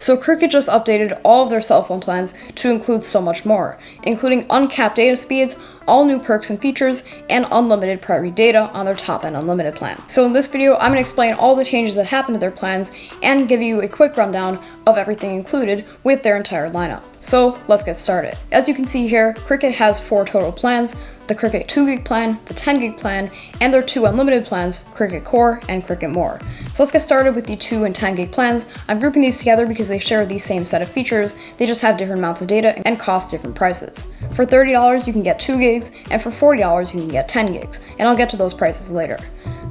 So Qriket just updated all of their cell phone plans to include so much more, including uncapped data speeds, all new perks and features, and unlimited priority data on their top-end unlimited plan. So in this video, I'm going to explain all the changes that happened to their plans and give you a quick rundown of everything included with their entire lineup. So let's get started. As you can see here, Qriket has 4 total plans: the Qriket 2 gig plan, the 10 gig plan, and their 2 unlimited plans, Qriket Core and Qriket More. So let's get started with the 2 and 10 gig plans. I'm grouping these together because they share the same set of features, they just have different amounts of data and cost different prices. For $30 you can get 2 gigs, and for $40 you can get 10 gigs, and I'll get to those prices later.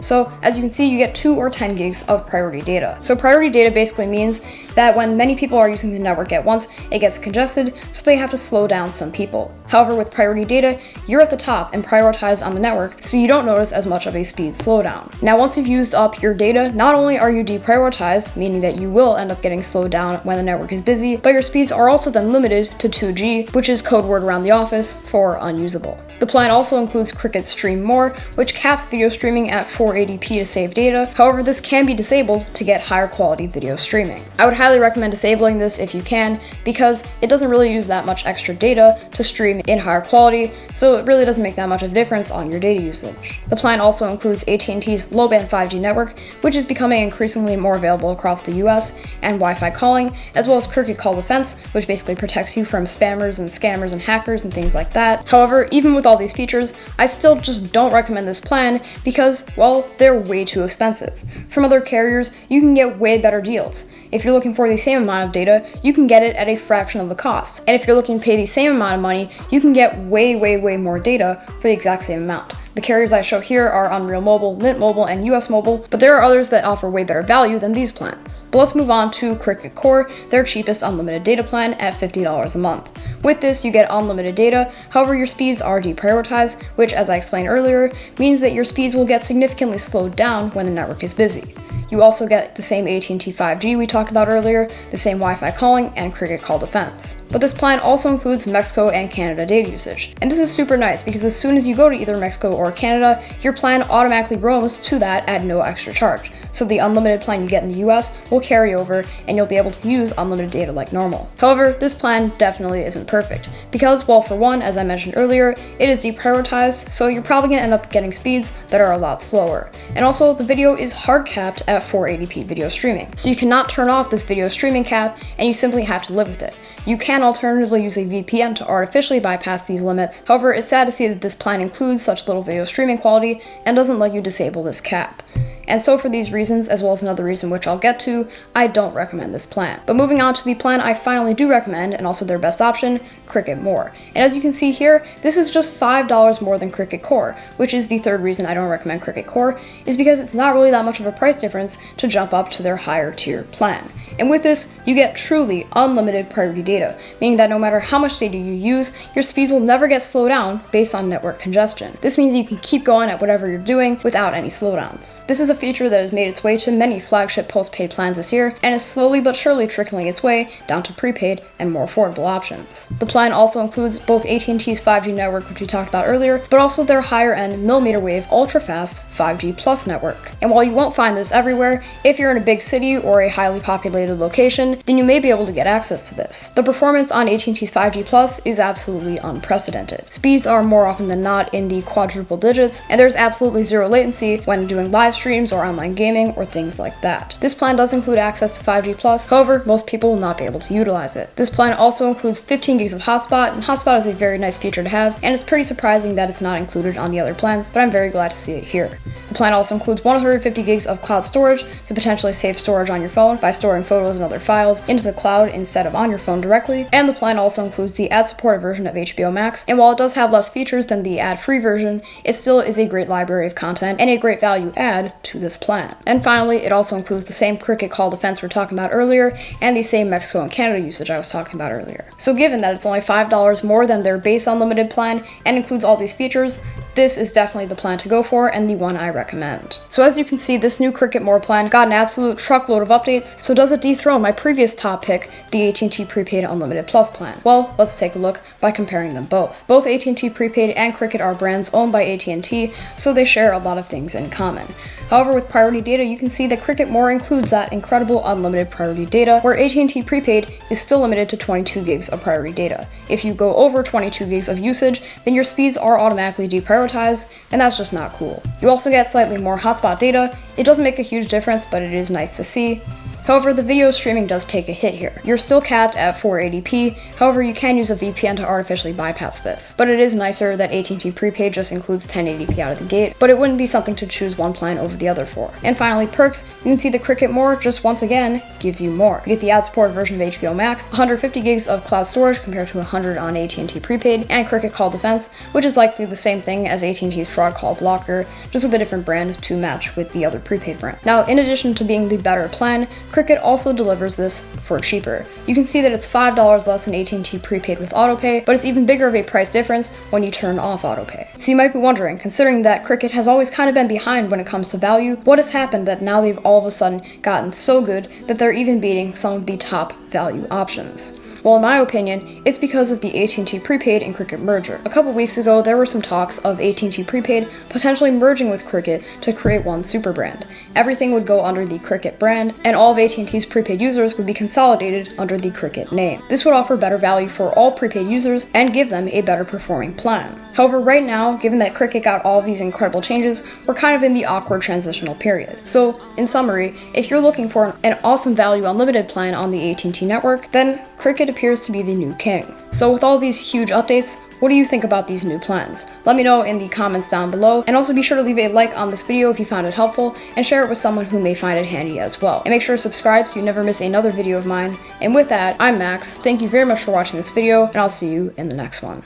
So as you can see, you get 2 or 10 gigs of priority data. So priority data basically means that when many people are using the network at once, it gets congested, so they have to slow down some people. However, with priority data, you're at the top and prioritized on the network, so you don't notice as much of a speed slowdown. Now, once you've used up your data, not only are you deprioritized, meaning that you will end up getting slowed down when the network is busy, but your speeds are also then limited to 2G, which is code word around the office for unusable. The plan also includes Qriket Stream More, which caps video streaming at 480p to save data. However, this can be disabled to get higher quality video streaming. I would highly recommend disabling this if you can, because it doesn't really use that much extra data to stream in higher quality, so it really doesn't make that much of a difference on your data usage. The plan also includes at&t's low-band 5G network, which is becoming increasingly more available across the US, and Wi-Fi calling, as well as Qriket Call Defense, which basically protects you from spammers and scammers and hackers and things like that. However, even with all these features, I still just don't recommend this plan because, well, they're way too expensive. From other carriers, you can get way better deals. If you're looking for the same amount of data, you can get it at a fraction of the cost. And if you're looking to pay the same amount of money, you can get way more data for the exact same amount. The carriers I show here are Unreal Mobile, Mint Mobile, and US Mobile, but there are others that offer way better value than these plans. But let's move on to Qriket Core, their cheapest unlimited data plan at $50 a month. With this, you get unlimited data, however your speeds are deprioritized, which, as I explained earlier, means that your speeds will get significantly slowed down when the network is busy. You also get the same at&t 5G we talked about earlier, the same Wi-Fi calling, and Qriket Call Defense. But this plan also includes Mexico and Canada data usage. And this is super nice because as soon as you go to either Mexico or Canada, your plan automatically roams to that at no extra charge. So the unlimited plan you get in the US will carry over and you'll be able to use unlimited data like normal. However, this plan definitely isn't perfect because, well, for one, as I mentioned earlier, it is deprioritized, so you're probably going to end up getting speeds that are a lot slower. And also, the video is hard capped at 480p video streaming. So you cannot turn off this video streaming cap and you simply have to live with it. You can alternatively use a VPN to artificially bypass these limits. However, it's sad to see that this plan includes such little video streaming quality and doesn't let you disable this cap. And so for these reasons, as well as another reason which I'll get to, I don't recommend this plan. But moving on to the plan I finally do recommend, and also their best option, Qriket More. And as you can see here, this is just $5 more than Qriket Core, which is the third reason I don't recommend Qriket Core, is because it's not really that much of a price difference to jump up to their higher tier plan. And with this, you get truly unlimited priority data, meaning that no matter how much data you use, your speeds will never get slowed down based on network congestion. This means you can keep going at whatever you're doing without any slowdowns. This is a feature that has made its way to many flagship postpaid plans this year, and is slowly but surely trickling its way down to prepaid and more affordable options. The plan also includes both at&t's 5G network, which we talked about earlier, but also their higher end millimeter wave ultra-fast 5G Plus network. And while you won't find this everywhere, if you're in a big city or a highly populated location, then you may be able to get access to this. The performance on at&t's 5G Plus is absolutely unprecedented. Speeds are more often than not in the quadruple digits, and there's absolutely zero latency when doing live streams or online gaming or things like that. This plan does include access to 5G Plus, however, most people will not be able to utilize it. This plan also includes 15 gigs of hotspot, and hotspot is a very nice feature to have, and it's pretty surprising that it's not included on the other plans, but I'm very glad to see it here. The plan also includes 150 gigs of cloud storage to potentially save storage on your phone by storing photos and other files into the cloud instead of on your phone directly, and the plan also includes the ad-supported version of HBO Max, and while it does have less features than the ad-free version, it still is a great library of content and a great value add to this plan. And finally, it also includes the same Qriket Call Defense we're talking about earlier, and the same Mexico and Canada usage I was talking about earlier. So given that it's only $5 more than their base unlimited plan and includes all these features, this is definitely the plan to go for and the one I recommend. So as you can see, this new Qriket More plan got an absolute truckload of updates. So does it dethrone my previous top pick, the at&t Prepaid Unlimited Plus plan? Well, let's take a look by comparing them both. Both at&t Prepaid and Qriket are brands owned by at&t, so they share a lot of things in common. However, with priority data, you can see that Qriket More includes that incredible unlimited priority data, where at&t Prepaid is still limited to 22 gigs of priority data. If you go over 22 gigs of usage, then your speeds are automatically deprioritized, and that's just not cool. You also get slightly more hotspot data. It doesn't make a huge difference, but it is nice to see. However, the video streaming does take a hit here. You're still capped at 480p, however you can use a VPN to artificially bypass this. But it is nicer that at&t Prepaid just includes 1080p out of the gate, but it wouldn't be something to choose one plan over the other for. And finally, perks, you can see the Qriket More just once again gives you more. You get the ad-supported version of HBO Max, 150 gigs of cloud storage compared to 100 on at&t Prepaid, and Qriket Call Defense, which is likely the same thing as at&t's Fraud Call Blocker, just with a different brand to match with the other prepaid brand. Now, in addition to being the better plan, Qriket also delivers this for cheaper. You can see that it's $5 less than at&t Prepaid with autopay, but it's even bigger of a price difference when you turn off autopay. So you might be wondering, considering that Qriket has always kind of been behind when it comes to value, what has happened that now they've all of a sudden gotten so good that they're even beating some of the top value options? Well, in my opinion, it's because of the at&t Prepaid and Qriket merger. A couple weeks ago, there were some talks of at&t Prepaid potentially merging with Qriket to create one super brand. Everything would go under the Qriket brand, and all of at&t's prepaid users would be consolidated under the Qriket name. This would offer better value for all prepaid users and give them a better performing plan. However, right now, given that Qriket got all of these incredible changes, we're kind of in the awkward transitional period. So, in summary, if you're looking for an awesome value unlimited plan on the at&t network, then Qriket appears to be the new king. So with all these huge updates, what do you think about these new plans? Let me know in the comments down below, and also be sure to leave a like on this video if you found it helpful, and share it with someone who may find it handy as well. And make sure to subscribe so you never miss another video of mine. And with that, I'm Max, thank you very much for watching this video, and I'll see you in the next one.